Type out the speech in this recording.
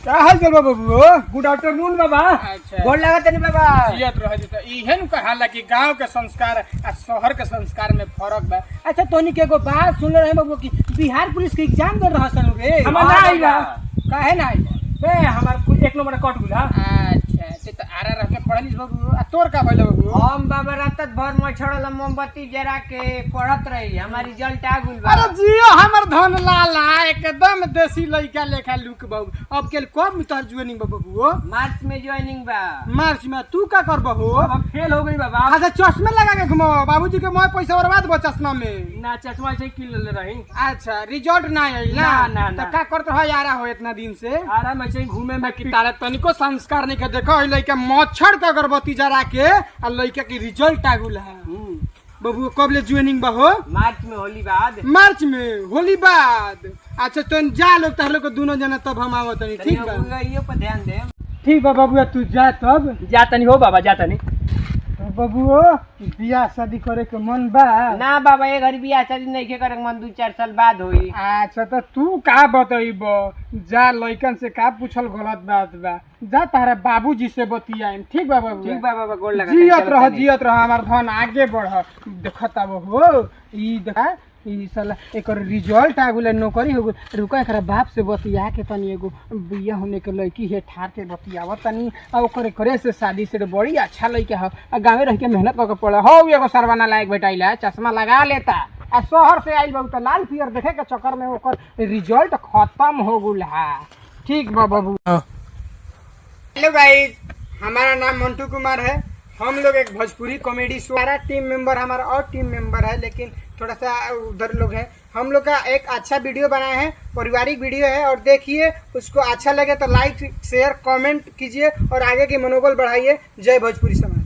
क्या हाल चल बाबू? गुड आफ्टरनून बाबा। अच्छा गोड़ लगा तनी बाबा। जियत रह जता इहेन कहाला कि गांव के संस्कार आ शहर के संस्कार में फर्क बा। अच्छा तोनी के एगो बात सुन रहे बाबू कि बिहार पुलिस के एग्जाम दे रहा सन रे। हमार ना आई बा। काहे ना आई बे? हमार कुछ एक नंबर कट गुला। अच्छा ते तो आरा रह के पढ़लिस बाबू। आ तोर का भइल बाबू? हम बाबा रात भर मछड़ल मोमबत्ती जरा के पढ़त रही, हमारी रिजल्ट आ गुल बा। अरे जियो हमर धन लाला एकदम देसी लइका लेखा लुक बाबू। अब के कब में तोहर ज्वाइनिंग बाबू? मार्च में ज्वाइनिंग बा। मार्च में तू का करबहू? अब फेल हो गई बाबा। अच्छा चश्मा लगा के घुमो बाबूजी के मोय पैसा बर्बाद बा चश्मा में। ना चश्मा से किल ले रही। अच्छा रिजल्ट ना आई ना? ना, ना। तो का करत हो यारा हो इतना दिन से? आराम से घूमे में कि तारे तनिको संस्कार नहीं के देखो ई लइका मच्छर के अगरबत्ती जरा के आ लइका की रिजल्ट आगुल है। बाबू कब ले ज्वाइनिंग बा हो? मार्च में होली बाद। मार्च में होली बाद। अच्छा तो जा लोग तार लोग दोनों जना तब हम आवत नहीं। ठीक बा इहो पर ध्यान दे। ठीक बा बाबू तू जा तब। जाता नहीं हो बाबा, जाता नहीं। बाबू बियाह शादी करे के मन बा? ना बाबा ये घर बियाह शादी नहीं के करे मन 2-4 साल बाद होई। अच्छा तो तू का बतईब? जा लइकन से का पूछल गलत बात बा। जा तारा बाबूजी से बतियाएम। ठीक बा बाबू? ठीक बा बाबा, गोड़ लगा। जियत रह हमार धन आगे बढ़। देखत अब हो ई देखा ई साला एकर रिजल्ट आगुले नौकरी हो गई। रुका एकरा बाप से बतिया के तनी एगो बिया होने के लड़की है ठार के बतियावत तनी। आ ओकरे करे से शादी से बड़ी अच्छा लड़का है। आ गाँव रह के मेहनत करके पढ़े हो। एगो सरवाना लायक बेटाइला चश्मा लगा लेता। आ शहर से आइल बा तो लाल पियर देखे के चक्कर में ओकर रिजल्ट खत्म हो गुल है। ठीक बा बाबू। हेलो गाइस, हमारा नाम मंटू कुमार है। हम लोग एक भोजपुरी कॉमेडी शो, सारा टीम मेंबर हमारा और टीम मेंबर है लेकिन थोड़ा सा उधर लोग हैं। हम लोग का एक अच्छा वीडियो बनाए हैं, पारिवारिक वीडियो है और देखिए। उसको अच्छा लगे तो लाइक शेयर कमेंट कीजिए और आगे की मनोबल बढ़ाइए। जय भोजपुरी समाज।